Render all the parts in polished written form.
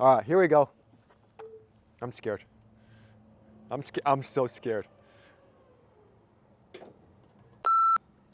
All right, here we go. I'm scared. I'm so scared.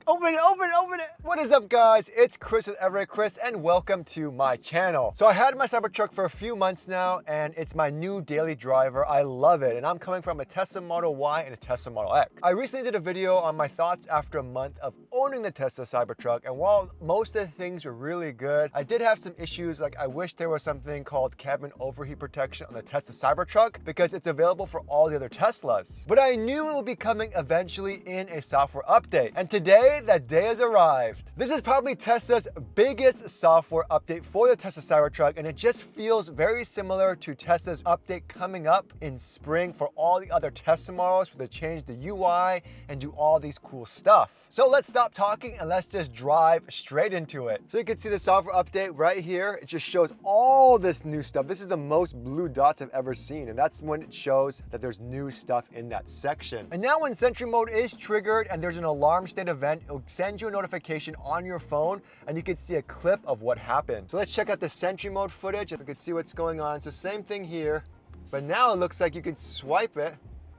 Open it, open it, open it! What is up, guys? It's Chris with Everydaychris, and welcome to my channel. So I had my Cybertruck for a few months now, and it's my new daily driver. I love it, and I'm coming from a Tesla Model Y and a Tesla Model X. I recently did a video on my thoughts after a month of owning the Tesla Cybertruck, and while most of the things were really good, I did have some issues. Like, I wish there was something called cabin overheat protection on the Tesla Cybertruck, because it's available for all the other Teslas. But I knew it would be coming eventually in a software update, and today, that day has arrived. This is probably Tesla's biggest software update for the Tesla Cybertruck, and it just feels very similar to Tesla's update coming up in spring for all the other Tesla models, where they change the UI and do all these cool stuff. So let's stop talking and let's just drive straight into it. So you can see the software update right here. It just shows all this new stuff. This is the most blue dots I've ever seen, and that's when it shows that there's new stuff in that section. And now when Sentry Mode is triggered and there's an alarm state event, it'll send you a notification on your phone and you can see a clip of what happened. So let's check out the Sentry Mode footage and we can see what's going on. So same thing here, but now it looks like you can swipe it.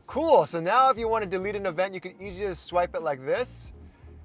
Cool, so now if you want to delete an event, you can easily just swipe it like this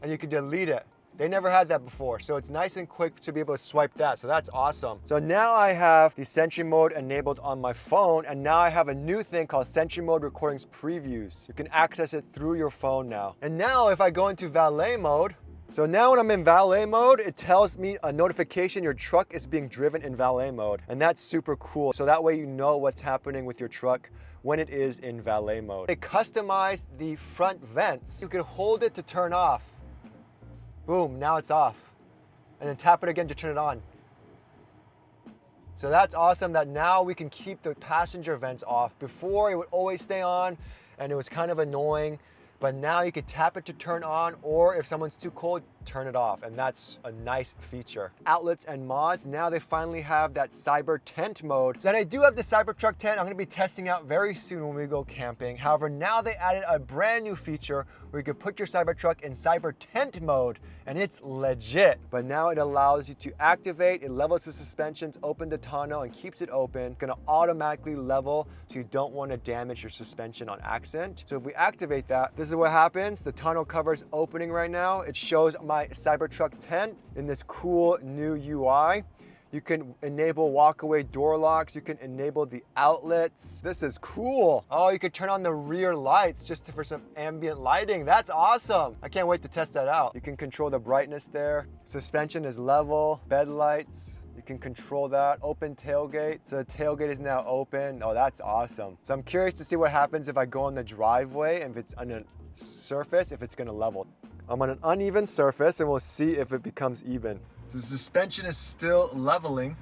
and you can delete it. They never had that before, so it's nice and quick to be able to swipe that, so that's awesome. So now I have the Sentry Mode enabled on my phone, and now I have a new thing called Sentry Mode Recordings Previews. You can access it through your phone now. And now if I go into Valet Mode, so now when I'm in Valet Mode, it tells me a notification your truck is being driven in Valet Mode, and that's super cool. So that way you know what's happening with your truck when it is in Valet Mode. They customized the front vents. You can hold it to turn off. Boom, now it's off. And then tap it again to turn it on. So that's awesome that now we can keep the passenger vents off. Before it would always stay on and it was kind of annoying, but now you can tap it to turn on, or if someone's too cold, turn it off, and that's a nice feature. Outlets and mods, now they finally have that Cyber Tent mode. So, and I do have the Cybertruck tent I'm gonna be testing out very soon when we go camping. However, now they added a brand new feature where you can put your Cybertruck in Cyber Tent mode, and it's legit. But now it allows you to activate, it levels the suspensions, open the tonneau, and keeps it open. It's gonna automatically level, so you don't wanna damage your suspension on accident. So if we activate that, this is what happens. The tonneau cover is opening right now. It shows my Cybertruck tent in this cool new UI. You can enable walkaway door locks. You can enable the outlets. This is cool. Oh, you could turn on the rear lights just for some ambient lighting. That's awesome. I can't wait to test that out. You can control the brightness there. Suspension is level. Bed lights. You can control that. Open tailgate. So the tailgate is now open. Oh, that's awesome. So I'm curious to see what happens if I go on the driveway and if it's on a surface, if it's gonna level. I'm on an uneven surface and we'll see if it becomes even. The suspension is still leveling.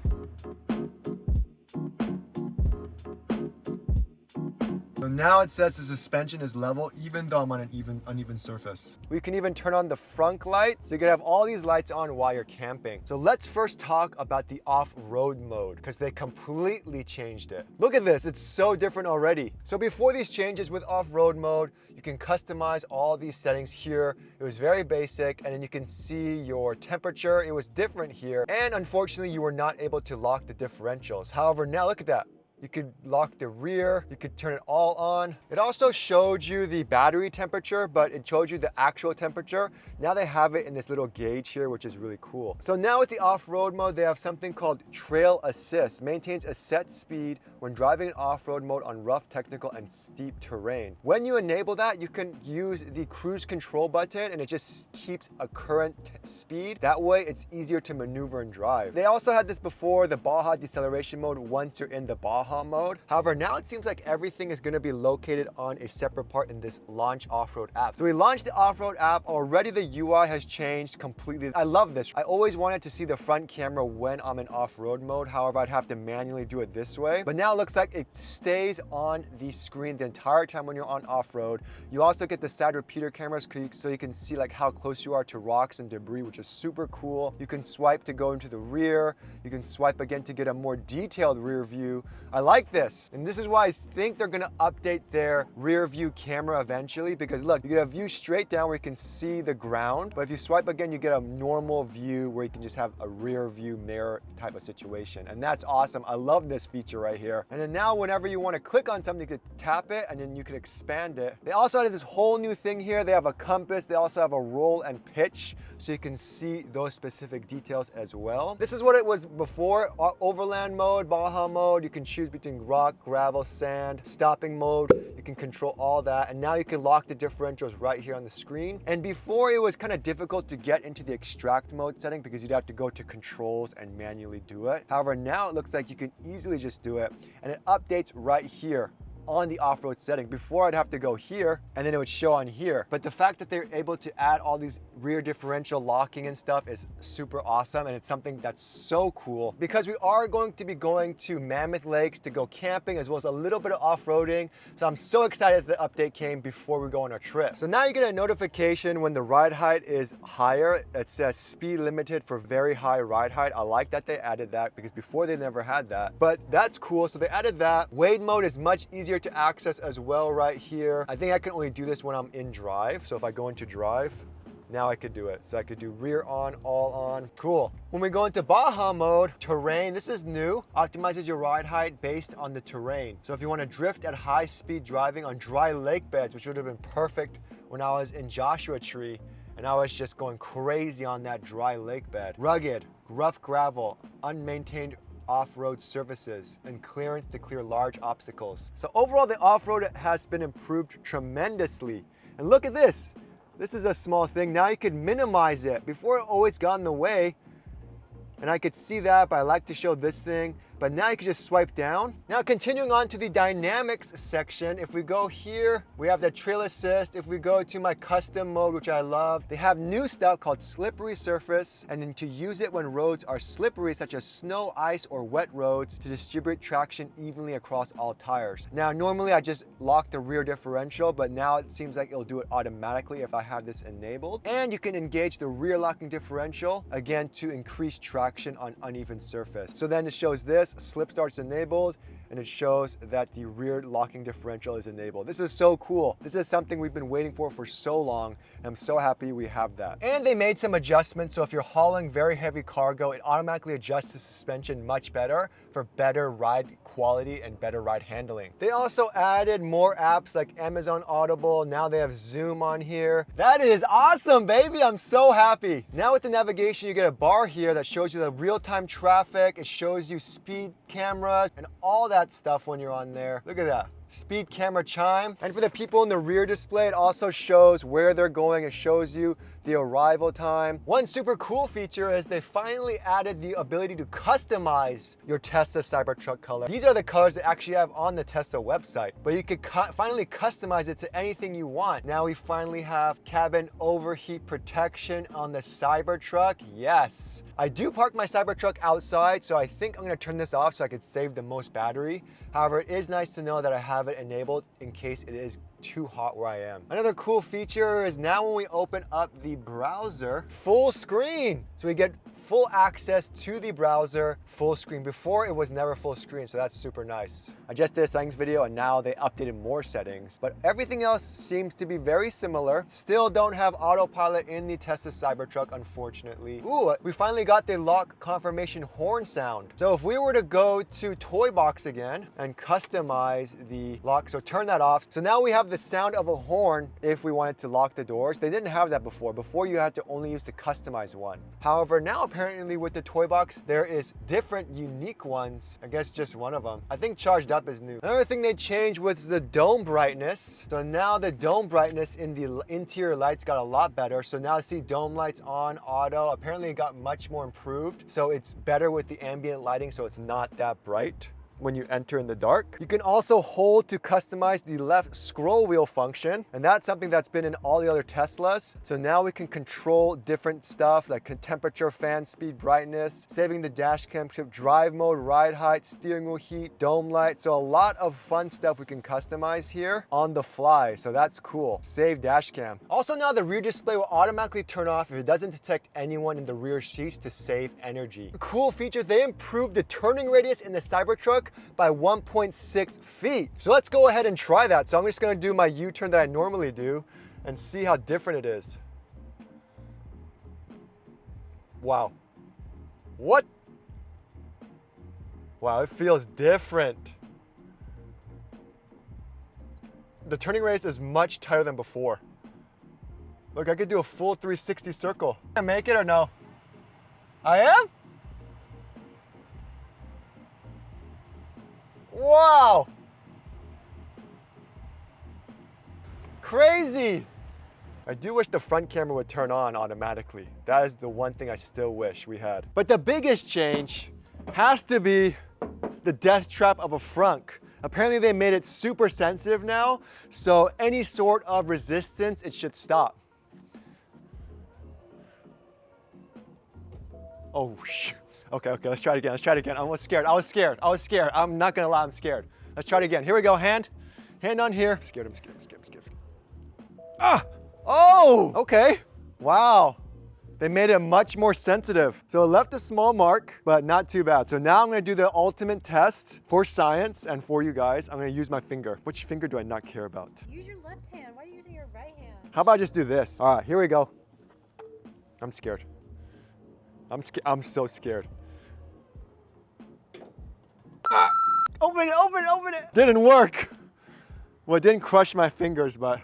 So now it says the suspension is level even though I'm on an uneven surface. We can even turn on the frunk light, so you can have all these lights on while you're camping. So let's first talk about the off-road mode, because they completely changed it. Look at this, it's so different already. So before these changes with off-road mode, you can customize all these settings here. It was very basic, and then you can see your temperature. It was different here, and unfortunately you were not able to lock the differentials. However, now look at that. You could lock the rear, you could turn it all on. It also showed you the battery temperature, but it showed you the actual temperature. Now they have it in this little gauge here, which is really cool. So now with the off-road mode, they have something called Trail Assist. Maintains a set speed when driving in off-road mode on rough, technical, and steep terrain. When you enable that, you can use the cruise control button and it just keeps a current speed. That way it's easier to maneuver and drive. They also had this before, the Baja deceleration mode, once you're in the Baja mode. However, now it seems like everything is going to be located on a separate part in this Launch Off-Road app. So we launched the Off-Road app. Already the UI has changed completely. I love this. I always wanted to see the front camera when I'm in off-road mode. However, I'd have to manually do it this way. But now it looks like it stays on the screen the entire time when you're on off-road. You also get the side repeater cameras so you can see like how close you are to rocks and debris, which is super cool. You can swipe to go into the rear. You can swipe again to get a more detailed rear view. I I like this. And this is why I think they're gonna update their rear view camera eventually, because look, you get a view straight down where you can see the ground, but if you swipe again, you get a normal view where you can just have a rear view mirror type of situation. And that's awesome. I love this feature right here. And then now whenever you want to click on something, you can tap it and then you can expand it. They also added this whole new thing here. They have a compass. They also have a roll and pitch, so you can see those specific details as well. This is what it was before. Overland mode, Baja mode, you can choose between rock, gravel, sand, stopping mode. You can control all that. And now you can lock the differentials right here on the screen. And before, it was kind of difficult to get into the extract mode setting because you'd have to go to controls and manually do it. However, now it looks like you can easily just do it, and it updates right here on the off-road setting. Before, I'd have to go here and then it would show on here. But the fact that they're able to add all these rear differential locking and stuff is super awesome, and it's something that's so cool because we are going to be going to Mammoth Lakes to go camping as well as a little bit of off-roading. So I'm so excited that the update came before we go on our trip. So now you get a notification when the ride height is higher. It says speed limited for very high ride height. I like that they added that because before they never had that, but that's cool. So they added that. Wade mode is much easier to access as well right here. I think I can only do this when I'm in drive. So if I go into drive, now I could do it. So I could do rear on, all on. Cool. When we go into Baja mode, terrain, this is new. Optimizes your ride height based on the terrain. So if you want to drift at high speed driving on dry lake beds, which would have been perfect when I was in Joshua Tree and I was just going crazy on that dry lake bed. Rugged, rough gravel, unmaintained off-road surfaces, and clearance to clear large obstacles. So overall, the off-road has been improved tremendously. And look at this. This is a small thing. Now you can minimize it. Before, it always got in the way, and I could see that, but I like to show this thing. But now you can just swipe down. Now continuing on to the dynamics section, if we go here, we have the trail assist. If we go to my custom mode, which I love, they have new stuff called slippery surface, and then to use it when roads are slippery, such as snow, ice, or wet roads, to distribute traction evenly across all tires. Now, normally I just lock the rear differential, but now it seems like it'll do it automatically if I have this enabled. And you can engage the rear locking differential, again, to increase traction on uneven surface. So then it shows this, slip start's enabled, and it shows that the rear locking differential is enabled. This is so cool. This is something we've been waiting for so long, and I'm so happy we have that. And they made some adjustments, so if you're hauling very heavy cargo, it automatically adjusts the suspension much better for better ride quality and better ride handling. They also added more apps like Amazon Audible. Now they have Zoom on here. That is awesome, baby. I'm so happy. Now with the navigation, you get a bar here that shows you the real-time traffic. It shows you speed cameras and all that stuff when you're on there. Look at that. Speed camera chime. And for the people in the rear display, it also shows where they're going. It shows you the arrival time. One super cool feature is they finally added the ability to customize your Tesla Cybertruck color. These are the colors they actually have on the Tesla website, but you could finally customize it to anything you want. Now we finally have cabin overheat protection on the Cybertruck. Yes. I do park my Cybertruck outside, so I think I'm gonna turn this off so I could save the most battery. However, it is nice to know that I have it enabled in case it is too hot where I am. Another cool feature is now when we open up the browser, full screen. So we get full access to the browser, full screen. Before, it was never full screen, so that's super nice. I just did a settings video and now they updated more settings, but everything else seems to be very similar. Still don't have autopilot in the Tesla Cybertruck, unfortunately. Ooh, we finally got the lock confirmation horn sound. So if we were to go to Toy Box again and customize the lock, so turn that off. So now we have the sound of a horn if we wanted to lock the doors. They didn't have that before. Before, you had to only use the customized one. However, now apparently with the Toy Box, there is different unique ones. I guess just one of them. I think charged up is new. Another thing they changed was the dome brightness. So now the dome brightness in the interior lights got a lot better. So now I see dome lights on auto. Apparently it got much more improved. So it's better with the ambient lighting, so it's not that bright when you enter in the dark. You can also hold to customize the left scroll wheel function, and that's something that's been in all the other Teslas. So now we can control different stuff like temperature, fan speed, brightness, saving the dash cam trip, drive mode, ride height, steering wheel heat, dome light. So a lot of fun stuff we can customize here on the fly. So that's cool. Save dash cam. Also now the rear display will automatically turn off if it doesn't detect anyone in the rear seats to save energy. A cool feature, they improved the turning radius in the Cybertruck truck by 1.6 feet. So let's go ahead and try that. So I'm just gonna do my U-turn that I normally do and see how different it is. Wow. What? Wow, it feels different. The turning radius is much tighter than before. Look, I could do a full 360 circle. Can I make it or no? I am? Wow. Crazy. I do wish the front camera would turn on automatically. That is the one thing I still wish we had. But the biggest change has to be the death trap of a frunk. Apparently they made it super sensitive now, so any sort of resistance, it should stop. Oh, okay, let's try it again. I was scared. I'm not gonna lie, I'm scared. Let's try it again. Here we go, hand on here. I'm scared. Ah, oh, okay. Wow, they made it much more sensitive. So it left a small mark, but not too bad. So now I'm gonna do the ultimate test for science and for you guys. I'm gonna use my finger. Which finger do I not care about? Use your left hand. Why are you using your right hand? How about I just do this? All right, here we go. I'm scared. I'm so scared. Ah! Open it. Didn't work. Well, it didn't crush my fingers, but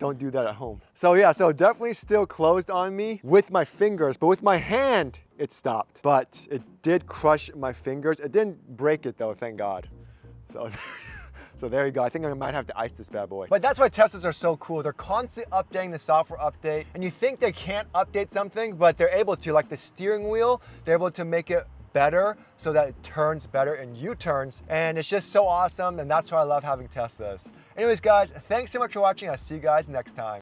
don't do that at home. So yeah, so definitely still closed on me with my fingers, but with my hand, it stopped. But it did crush my fingers. It didn't break it though, thank God. So there you go. I think I might have to ice this bad boy. But that's why Teslas are so cool. They're constantly updating the software update, and you think they can't update something, but they're able to. Like the steering wheel, they're able to make it better so that it turns better in U-turns, and it's just so awesome, and that's why I love having Teslas. Anyways, guys, thanks so much for watching. I'll see you guys next time.